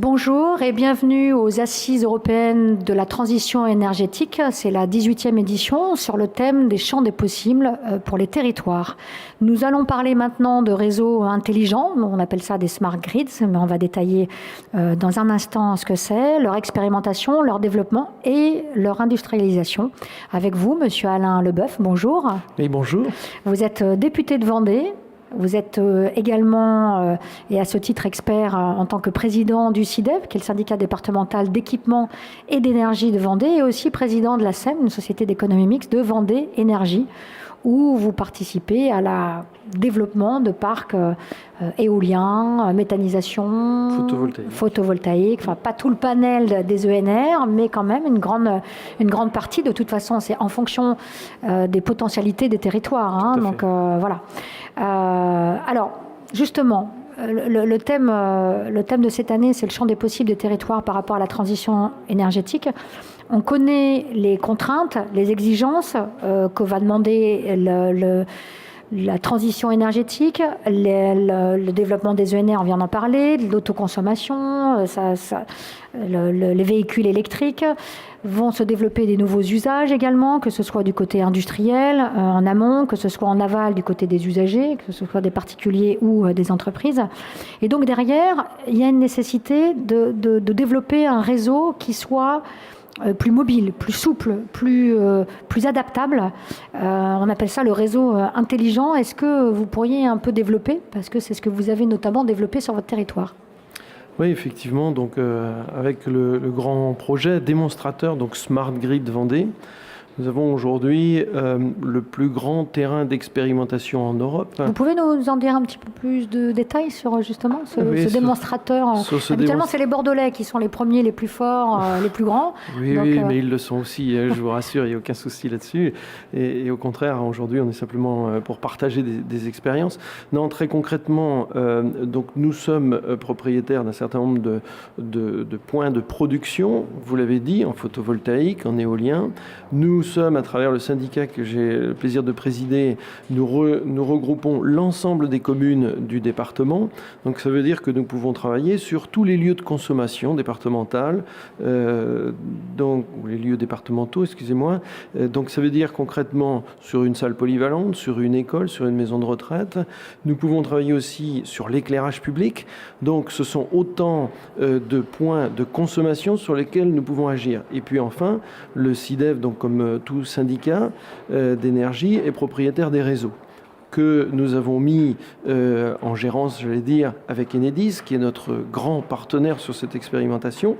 Bonjour et bienvenue aux Assises européennes de la transition énergétique. C'est la 18e édition sur le thème des champs des possibles pour les territoires. Nous allons parler maintenant de réseaux intelligents, on appelle ça des smart grids, mais on va détailler dans un instant ce que c'est, leur expérimentation, leur développement et leur industrialisation. Avec vous, monsieur Alain Leboeuf, bonjour. Oui, bonjour. Vous êtes député de Vendée. Vous êtes également, et à ce titre expert, en tant que président du CIDEV, qui est le syndicat départemental d'équipement et d'énergie de Vendée, et aussi président de la SEM, une société d'économie mixte de Vendée Énergie, où vous participez à la développement de parcs éoliens, méthanisation, photovoltaïque, enfin pas tout le panel des ENR, mais quand même une grande partie. De toute façon, c'est en fonction des potentialités des territoires. Hein, donc voilà. Alors, justement, le thème de cette année, c'est le champ des possibles des territoires par rapport à la transition énergétique. On connaît les contraintes, les exigences que va demander la transition énergétique, le développement des ENR, on vient d'en parler, de l'autoconsommation, les véhicules électriques. Vont se développer des nouveaux usages également, que ce soit du côté industriel, en amont, que ce soit en aval du côté des usagers, que ce soit des particuliers ou des entreprises. Et donc derrière, il y a une nécessité de développer un réseau qui soit plus mobile, plus souple, plus adaptable. On appelle ça le réseau intelligent. Est-ce que vous pourriez un peu développer, parce que c'est ce que vous avez notamment développé sur votre territoire? Oui, effectivement, donc avec le grand projet démonstrateur, donc Smart Grid Vendée, nous avons aujourd'hui le plus grand terrain d'expérimentation en Europe. Vous pouvez nous en dire un petit peu plus de détails sur justement ce démonstrateur? Habituellement, c'est les Bordelais qui sont les premiers, les plus forts, les plus grands. Oui, donc, oui, mais ils le sont aussi, je vous rassure, il n'y a aucun souci là-dessus. Et au contraire, aujourd'hui, on est simplement pour partager des expériences. Non, très concrètement, donc nous sommes propriétaires d'un certain nombre de points de production, vous l'avez dit, en photovoltaïque, en éolien. Nous sommes, à travers le syndicat que j'ai le plaisir de présider, nous regroupons l'ensemble des communes du département. Donc ça veut dire que nous pouvons travailler sur tous les lieux de consommation départementale, ou les lieux départementaux, excusez-moi. Donc ça veut dire concrètement sur une salle polyvalente, sur une école, sur une maison de retraite. Nous pouvons travailler aussi sur l'éclairage public. Donc ce sont autant de points de consommation sur lesquels nous pouvons agir. Et puis enfin, le CIDEV, donc comme tout syndicat d'énergie, est propriétaire des réseaux que nous avons mis en gérance, j'allais dire, avec Enedis, qui est notre grand partenaire sur cette expérimentation.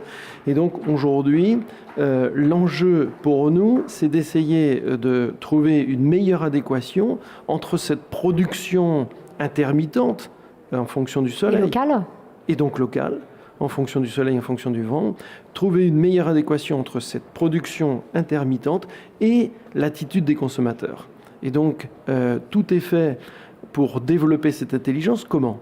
Et donc aujourd'hui, l'enjeu pour nous, c'est d'essayer de trouver une meilleure adéquation entre cette production intermittente en fonction du soleil. Et donc locale, en fonction du soleil, en fonction du vent, trouver une meilleure adéquation entre cette production intermittente et l'attitude des consommateurs. Et donc, tout est fait pour développer cette intelligence. Comment ?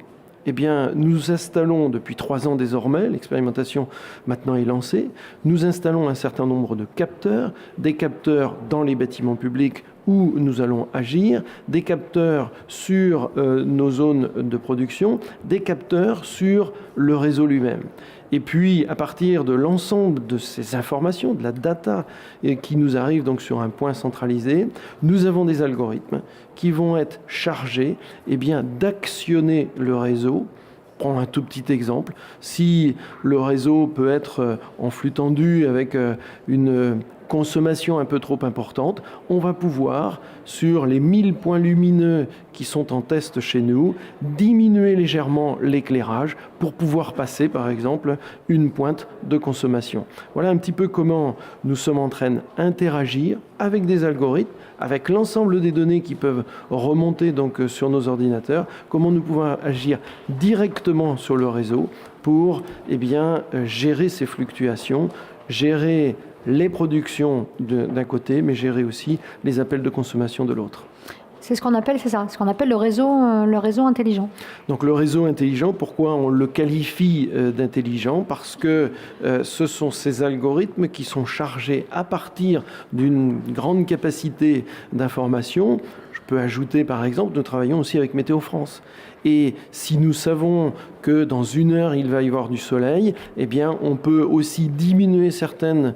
Eh bien, nous installons depuis 3 ans désormais, l'expérimentation maintenant est lancée, nous installons un certain nombre de capteurs, des capteurs dans les bâtiments publics où nous allons agir, des capteurs sur nos zones de production, des capteurs sur le réseau lui-même. Et puis, à partir de l'ensemble de ces informations, de la data qui nous arrive donc sur un point centralisé, nous avons des algorithmes qui vont être chargés d'actionner le réseau. Prends un tout petit exemple. Si le réseau peut être en flux tendu avec une consommation un peu trop importante, on va pouvoir, sur les 1000 points lumineux qui sont en test chez nous, diminuer légèrement l'éclairage pour pouvoir passer, par exemple, une pointe de consommation. Voilà un petit peu comment nous sommes en train d'interagir avec des algorithmes, avec l'ensemble des données qui peuvent remonter donc sur nos ordinateurs, comment nous pouvons agir directement sur le réseau pour gérer ces fluctuations, gérer les productions d'un côté, mais gérer aussi les appels de consommation de l'autre. C'est ce qu'on appelle, le réseau intelligent. Donc le réseau intelligent, pourquoi on le qualifie d'intelligent? Parce que ce sont ces algorithmes qui sont chargés à partir d'une grande capacité d'information. Je peux ajouter par exemple, nous travaillons aussi avec Météo France. Et si nous savons que dans 1 heure, il va y avoir du soleil, eh bien, on peut aussi diminuer certaines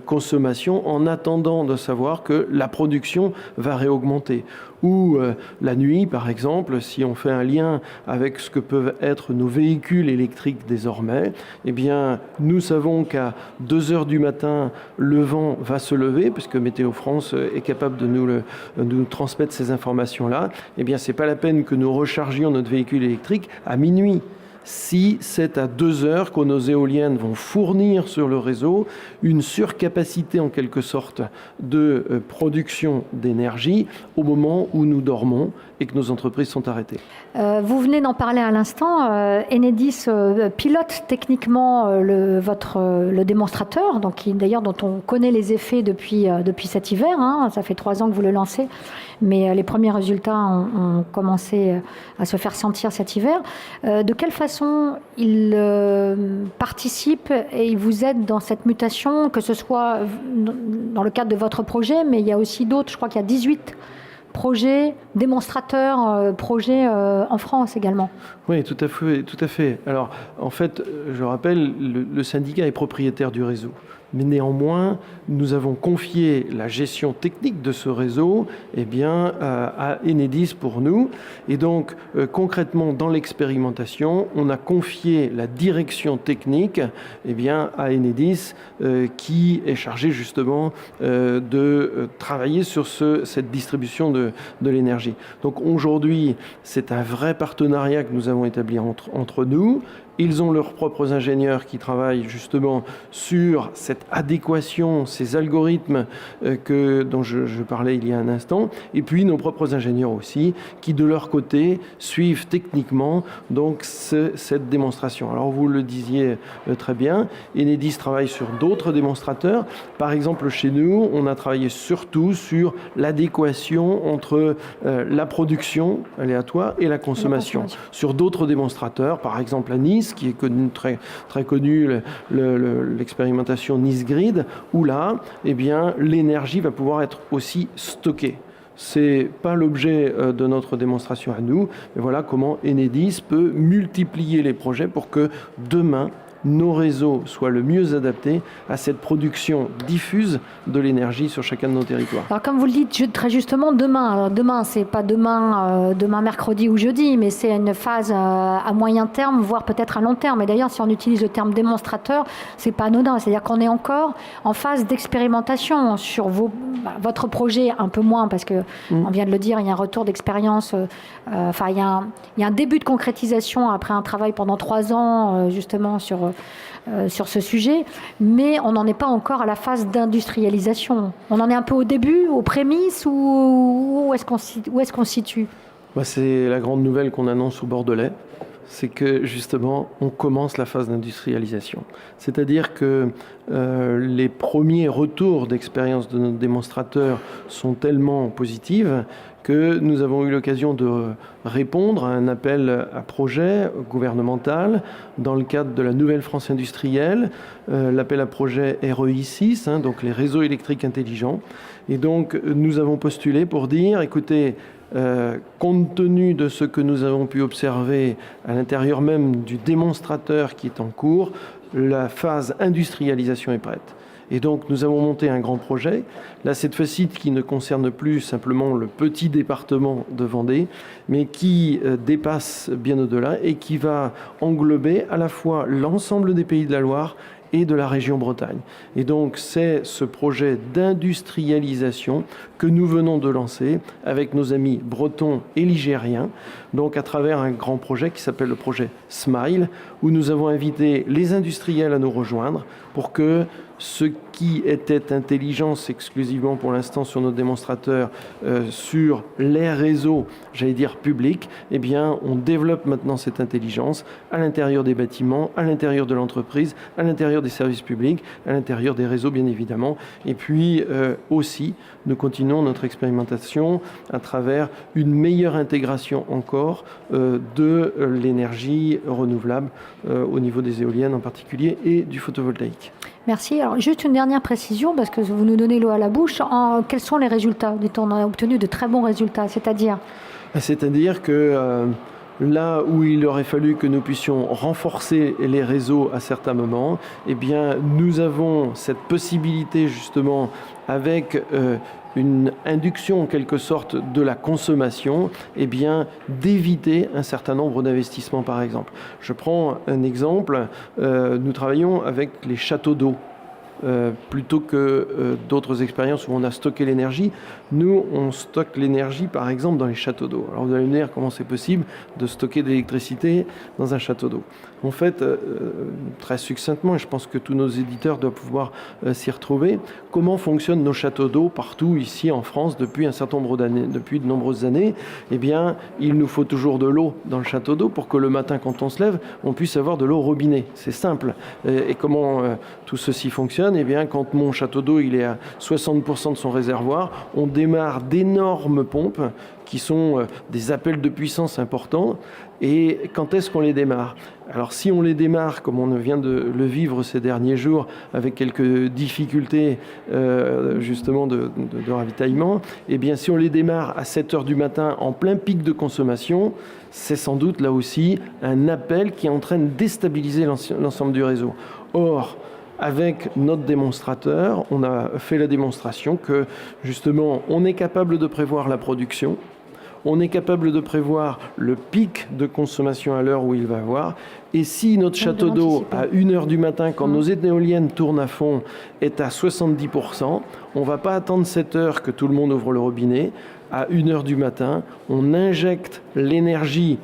consommations en attendant de savoir que la production va réaugmenter. Ou la nuit, par exemple, si on fait un lien avec ce que peuvent être nos véhicules électriques désormais, eh bien, nous savons qu'à 2 heures du matin, le vent va se lever, puisque Météo France est capable de nous transmettre ces informations-là. Eh bien, c'est pas la peine que nous rechargions notre véhicule électrique à minuit. Si c'est à 2 heures que nos éoliennes vont fournir sur le réseau une surcapacité en quelque sorte de production d'énergie au moment où nous dormons et que nos entreprises sont arrêtées. Vous venez d'en parler à l'instant. Enedis pilote techniquement le démonstrateur, donc d'ailleurs dont on connaît les effets depuis cet hiver. Hein. Ça fait 3 ans que vous le lancez, mais les premiers résultats ont commencé à se faire sentir cet hiver. De quelle façon il participe et il vous aide dans cette mutation, que ce soit dans le cadre de votre projet, mais il y a aussi d'autres, je crois qu'il y a 18 projets, démonstrateurs, projets en France également. Oui, tout à fait. Alors, en fait, je rappelle, le syndicat est propriétaire du réseau. Mais néanmoins, nous avons confié la gestion technique de ce réseau à Enedis pour nous. Et donc, concrètement, dans l'expérimentation, on a confié la direction technique à Enedis, qui est chargé justement de travailler sur cette distribution de l'énergie. Donc aujourd'hui, c'est un vrai partenariat que nous avons établi entre nous. Ils ont leurs propres ingénieurs qui travaillent justement sur cette adéquation, ces algorithmes dont je parlais il y a un instant, et puis nos propres ingénieurs aussi, qui de leur côté suivent techniquement donc cette démonstration. Alors vous le disiez très bien, Enedis travaille sur d'autres démonstrateurs. Par exemple, chez nous, on a travaillé surtout sur l'adéquation entre la production aléatoire et la consommation. Sur d'autres démonstrateurs, par exemple à Nice, qui est très, très connu, l'expérimentation Nice Grid, où là, l'énergie va pouvoir être aussi stockée. C'est pas l'objet de notre démonstration à nous, mais voilà comment Enedis peut multiplier les projets pour que demain, nos réseaux soient le mieux adaptés à cette production diffuse de l'énergie sur chacun de nos territoires. Alors comme vous le dites très justement, demain, alors demain c'est pas demain mercredi ou jeudi, mais c'est une phase à moyen terme, voire peut-être à long terme. Et d'ailleurs, si on utilise le terme démonstrateur, c'est pas anodin, c'est-à-dire qu'on est encore en phase d'expérimentation sur votre projet, un peu moins, parce que on vient de le dire, il y a un retour d'expérience, il y a un début de concrétisation après un travail pendant 3 ans justement sur ce sujet, mais on n'en est pas encore à la phase d'industrialisation. On en est un peu au début, aux prémices, ou où est-ce qu'on se situe ? C'est la grande nouvelle qu'on annonce au Bordelais, c'est que justement on commence la phase d'industrialisation. C'est-à-dire que les premiers retours d'expérience de nos démonstrateurs sont tellement positifs que nous avons eu l'occasion de répondre à un appel à projet gouvernemental dans le cadre de la Nouvelle France industrielle, l'appel à projet REI 6, donc les réseaux électriques intelligents. Et donc nous avons postulé pour dire, écoutez, compte tenu de ce que nous avons pu observer à l'intérieur même du démonstrateur qui est en cours, la phase industrialisation est prête. Et donc nous avons monté un grand projet, là cette fois-ci qui ne concerne plus simplement le petit département de Vendée, mais qui dépasse bien au-delà et qui va englober à la fois l'ensemble des pays de la Loire et de la région Bretagne. Et donc c'est ce projet d'industrialisation que nous venons de lancer avec nos amis bretons et ligériens, donc à travers un grand projet qui s'appelle le projet SMILE, où nous avons invité les industriels à nous rejoindre pour que ce qui était intelligence exclusivement pour l'instant sur nos démonstrateurs sur les réseaux, j'allais dire publics, on développe maintenant cette intelligence à l'intérieur des bâtiments, à l'intérieur de l'entreprise, à l'intérieur des services publics, à l'intérieur des réseaux bien évidemment. Et puis aussi, nous continuons notre expérimentation à travers une meilleure intégration encore de l'énergie renouvelable au niveau des éoliennes en particulier et du photovoltaïque. Merci. Alors, juste une dernière précision, parce que vous nous donnez l'eau à la bouche. Quels sont les résultats ? On a obtenu de très bons résultats, c'est-à-dire ? C'est-à-dire que Là où il aurait fallu que nous puissions renforcer les réseaux à certains moments, eh bien, nous avons cette possibilité justement avec une induction en quelque sorte de la consommation, eh bien, d'éviter un certain nombre d'investissements par exemple. Je prends un exemple, nous travaillons avec les châteaux d'eau. Plutôt que d'autres expériences où on a stocké l'énergie, nous on stocke l'énergie par exemple dans les châteaux d'eau. Alors vous allez me dire comment c'est possible de stocker de l'électricité dans un château d'eau. En fait, très succinctement, et je pense que tous nos éditeurs doivent pouvoir s'y retrouver, comment fonctionnent nos châteaux d'eau partout ici en France depuis un certain nombre d'années, depuis de nombreuses années. Eh bien, il nous faut toujours de l'eau dans le château d'eau pour que le matin quand on se lève, on puisse avoir de l'eau au robinet. C'est simple. Et comment tout ceci fonctionne? Eh bien, quand mon château d'eau il est à 60% de son réservoir, on démarre d'énormes pompes qui sont des appels de puissance importants. Et quand est-ce qu'on les démarre? Alors si on les démarre, comme on vient de le vivre ces derniers jours, avec quelques difficultés justement de ravitaillement, eh bien si on les démarre à 7 heures du matin en plein pic de consommation, c'est sans doute là aussi un appel qui est en train de déstabiliser l'ensemble du réseau. Or, avec notre démonstrateur, on a fait la démonstration que justement on est capable de prévoir la production, on est capable de prévoir le pic de consommation à l'heure où il va avoir. Et si notre château d'eau à 1h du matin, quand nos éoliennes tournent à fond, est à 70%, on ne va pas attendre 7 heures que tout le monde ouvre le robinet. À 1h du matin, on injecte l'énergie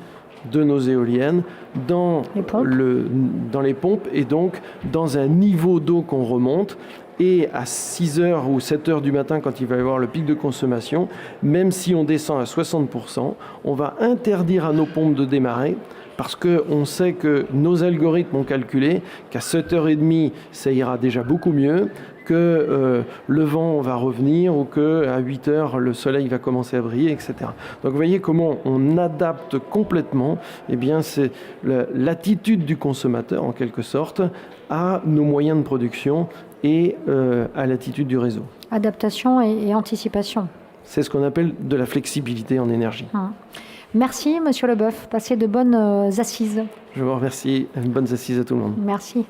de nos éoliennes dans les pompes et donc dans un niveau d'eau qu'on remonte. Et à 6h ou 7h du matin, quand il va y avoir le pic de consommation, même si on descend à 60%, on va interdire à nos pompes de démarrer parce qu'on sait que nos algorithmes ont calculé qu'à 7h30, ça ira déjà beaucoup mieux, que le vent va revenir ou qu'à 8h, le soleil va commencer à briller, etc. Donc vous voyez comment on adapte complètement, eh bien, c'est l'attitude du consommateur, en quelque sorte, à nos moyens de production et à l'attitude du réseau. Adaptation et anticipation. C'est ce qu'on appelle de la flexibilité en énergie. Merci, Monsieur Leboeuf. Passez de bonnes assises. Je vous remercie. Bonnes assises à tout le monde. Merci.